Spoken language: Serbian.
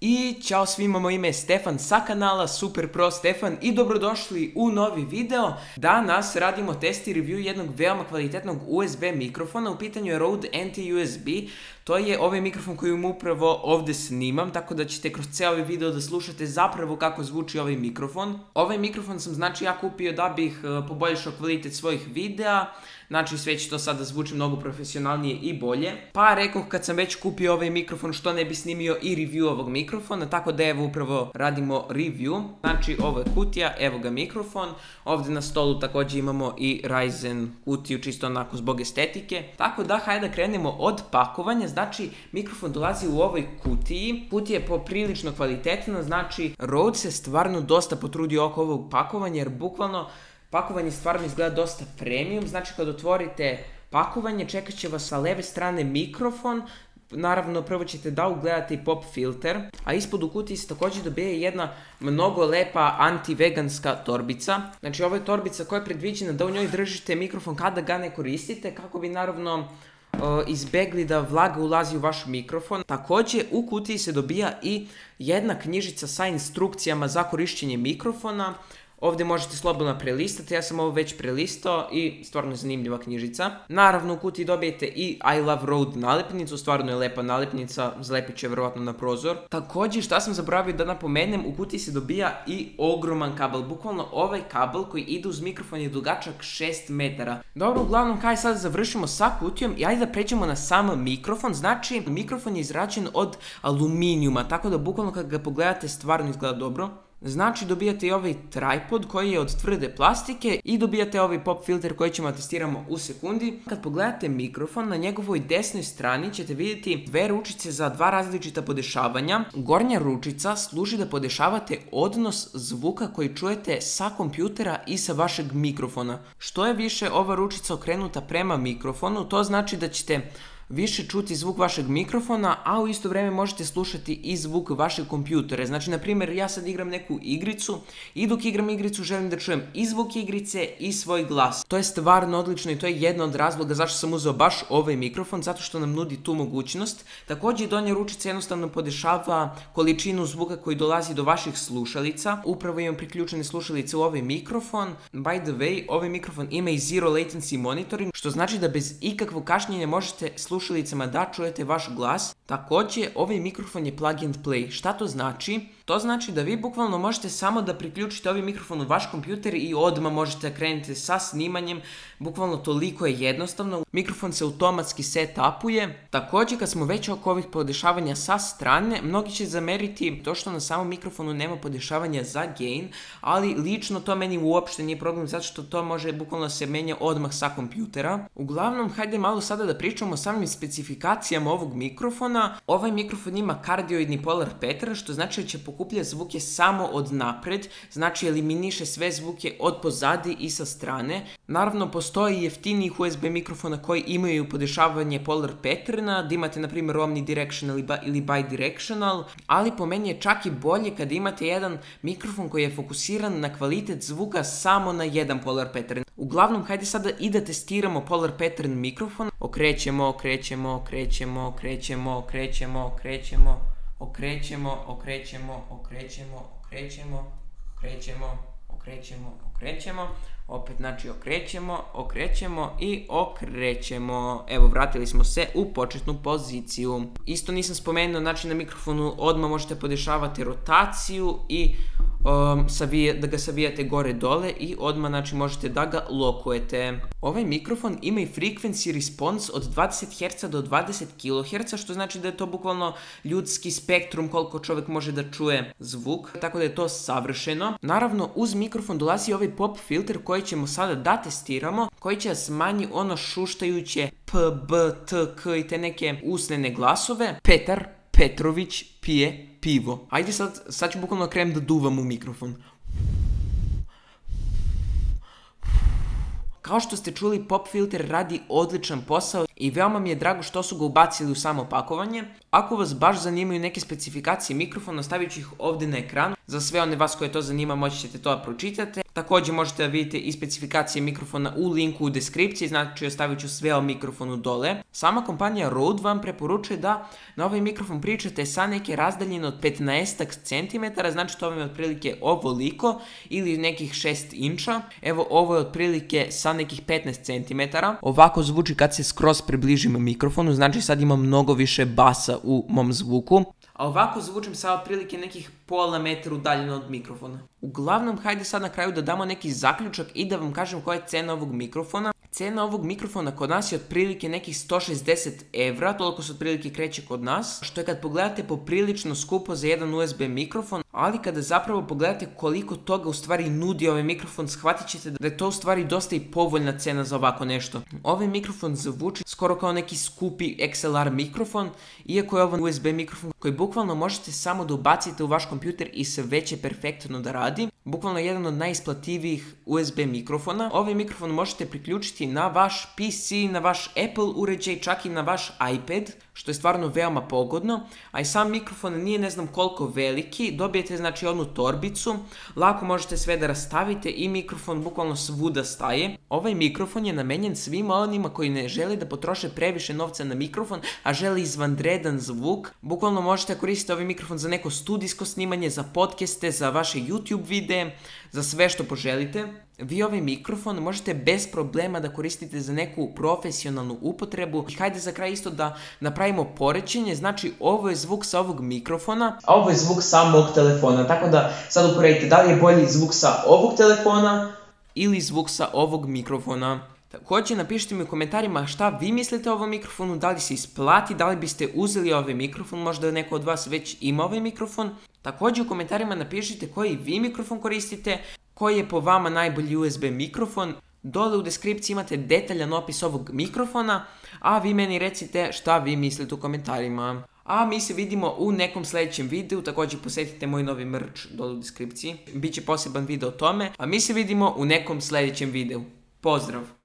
I ćao svima, moje ime je Stefan sa kanala Super Pro Stefan i dobrodošli u novi video. Danas radimo test i review jednog veoma kvalitetnog USB mikrofona. U pitanju je Rode NT-USB. To je ovaj mikrofon koji upravo ovdje snimam, tako da ćete kroz cijel ovaj video da slušate zapravo kako zvuči ovaj mikrofon. Ovaj mikrofon sam ja kupio da bih poboljšao kvalitet svojih videa. Znači sve će to sada zvuči mnogo profesionalnije i bolje. Pa rekoh kad sam već kupio ovaj mikrofon što ne bi snimio i review ovog mikrofona, tako da evo upravo radimo review. Znači ovo je kutija, evo ga mikrofon. Ovdje na stolu također imamo i Ryzen kutiju čisto onako zbog estetike. Tako da hajde da krenemo od pakovanja. Znači mikrofon dolazi u ovoj kutiji. Kutija je poprilično kvalitetna, znači Rode se stvarno dosta potrudio oko ovog pakovanja jer bukvalno pakovanje stvarno izgleda dosta premium, znači kad otvorite pakovanje čekat će vas sa leve strane mikrofon, naravno prvo ćete da ugledate i pop filter, a ispod u kutiji se također dobije jedna mnogo lepa anti-veganska torbica. Znači ovo je torbica koja je predviđena da u njoj držite mikrofon kada ga ne koristite, kako bi naravno izbegli da vlaga ulazi u vaš mikrofon. Također u kutiji se dobija i jedna knjižica sa instrukcijama za korišćenje mikrofona. Ovdje možete slobodno prelistati, ja sam ovo već prelistao i stvarno je zanimljiva knjižica. Naravno u kutiji dobijete i I Love Rode nalepnicu, stvarno je lepa nalepnica, zlepit će vjerojatno na prozor. Također šta sam zaboravio da napomenem, u kutiji se dobija i ogroman kabel, bukvalno ovaj kabel koji ide uz mikrofon je dugačak 6 metara. Dobro, uglavnom kaj sad završimo sa kutijom i ajde da pređemo na sam mikrofon. Znači mikrofon je izrađen od aluminijuma, tako da bukvalno kad ga pogledate stvarno izgleda dobro. Znači dobijate i ovaj tripod koji je od tvrde plastike i dobijate ovaj pop filter koji ćemo testiramo u sekundi. Kad pogledate mikrofon, na njegovoj desnoj strani ćete vidjeti dve ručice za dva različita podešavanja. Gornja ručica služi da podešavate odnos zvuka koji čujete sa kompjutera i sa vašeg mikrofona. Što je više ova ručica okrenuta prema mikrofonu, to znači da ćete više čuti zvuk vašeg mikrofona, a u isto vrijeme možete slušati i zvuk vašeg kompjutera. Znači, na primjer, ja sad igram neku igricu i dok igram igricu želim da čujem i zvuk igrice i svoj glas. To je stvarno odlično i to je jedna od razloga zašto sam uzeo baš ovaj mikrofon, zato što nam nudi tu mogućnost. Također donja ručica jednostavno podešava količinu zvuka koji dolazi do vaših slušalica. Upravo imam priključene slušalice u ovaj mikrofon. By the way, ovaj mikrofon ima i zero latency monitoring, što znači da bez ikakvog kašnjenja možete slušalicama da čujete vaš glas. Također, ovaj mikrofon je plug and play. Šta to znači? To znači da vi bukvalno možete samo da priključite ovaj mikrofon u vaš kompjuter i odmah možete krenuti sa snimanjem. Bukvalno toliko je jednostavno. Mikrofon se automatski setupuje. Također, kad smo već oko ovih podešavanja sa strane, mnogi će zameriti to što na samom mikrofonu nema podešavanja za gain, ali lično to meni uopšte nije problem zato što to može bukvalno se menja odmah sa kompjutera. Uglavnom, hajde malo sada da pričamo o samim specifikacijama ovog mikrofona. Ovaj mikrofon ima kardioidni polar pattern, što znači da će pokupljati zvuke samo od napred, znači eliminiše sve zvuke od pozadi i sa strane. Naravno, postoji jeftinijih USB mikrofona koji imaju podešavanje polar patterna, da imate na primjer omnidirectional ili bidirectional, ali po meni je čak i bolje kada imate jedan mikrofon koji je fokusiran na kvalitet zvuka samo na jedan polar pattern. Uglavnom, hajde sada i da testiramo polar pattern mikrofon. Okrećemo, opet znači okrećemo i okrećemo. Evo, vratili smo se u početnu poziciju. Isto nisam spomenuo, znači na mikrofonu odmah možete podešavati rotaciju i da ga savijate gore dole i odmah znači možete da ga lokujete. Ovaj mikrofon ima i frequency response od 20 Hz do 20 kHz, što znači da je to bukvalno ljudski spektrum koliko čovjek može da čuje zvuk, tako da je to savršeno. Naravno, uz mikrofon dolazi ovaj pop filter koji ćemo sada da testiramo, koji će smanji ono šuštajuće p, b, t, k i te neke usnene glasove. Petar Petrović pije pivo. Ajde sad ću bukvalno krenem da duvam u mikrofon. Kao što ste čuli, pop filter radi odličan posao i veoma mi je drago što su ga ubacili u samo pakovanje. Ako vas baš zanimaju neke specifikacije mikrofona, stavit ću ih ovdje na ekranu. Za sve one vas koje to zanima moći ćete to pročitati. Također možete da vidite i specifikacije mikrofona u linku u deskripciji, znači ostavit ću sve o mikrofonu dole. Sama kompanija Rode vam preporučuje da na ovaj mikrofon pričate sa neke razdaljine od 15 cm, znači to vam je otprilike ovoliko ili nekih 6 inča. Evo ovo je otprilike sa nekih 15 cm. Ovako zvuči kad se skroz približim mikrofonu, znači sad imam mnogo više basa u mom zvuku. A ovako zvučim sa otprilike nekih pola metra udaljeno od mikrofona. Uglavnom, hajde sad na kraju da damo neki zaključak i da vam kažem koja je cena ovog mikrofona. Cena ovog mikrofona kod nas je otprilike nekih 160 evra, toliko se otprilike kreće kod nas, što je kad pogledate poprilično skupo za jedan USB mikrofon, ali kada zapravo pogledate koliko toga u stvari nudi ovaj mikrofon, shvatit ćete da je to u stvari dosta i povoljna cena za ovako nešto. Ovaj mikrofon zvuči skoro kao neki skupi XLR mikrofon, iako je ovo USB mikrofon koji bukvalno možete samo da ubacite u vaš kompjuter i sve će perfektno da radi. Bukvalno jedan od najisplativijih USB mikrofona. Ovaj mikrofon možete priključiti na vaš PC, na vaš Apple uređaj, čak i na vaš iPad, što je stvarno veoma pogodno, a i sam mikrofon nije ne znam koliko veliki, dobijete znači onu torbicu, lako možete sve da rastavite i mikrofon bukvalno svuda staje. Ovaj mikrofon je namenjen svima onima koji ne žele da potroše previše novca na mikrofon, a žele izvanredan zvuk. Bukvalno možete koristiti ovaj mikrofon za neko studijsko snimanje, za podcaste, za vaše YouTube videe, za sve što poželite. Vi ovaj mikrofon možete bez problema da koristite za neku profesionalnu upotrebu. I hajde za kraj isto da napravimo poređenje, znači ovo je zvuk sa ovog mikrofona, a ovo je zvuk sa mog telefona, tako da sad uporedite da li je bolji zvuk sa ovog telefona ili zvuk sa ovog mikrofona. Također napišite mi u komentarima šta vi mislite o ovom mikrofonu, da li se isplati, da li biste uzeli ovaj mikrofon, možda neko od vas već ima ovaj mikrofon. Također u komentarima napišite koji vi mikrofon koristite, koji je po vama najbolji USB mikrofon. Dole u deskripciji imate detaljan opis ovog mikrofona, a vi meni recite šta vi mislite u komentarima. A mi se vidimo u nekom sljedećem videu, također posjetite moj novi merch dole u deskripciji. Biće poseban video o tome, a mi se vidimo u nekom sljedećem videu. Pozdrav!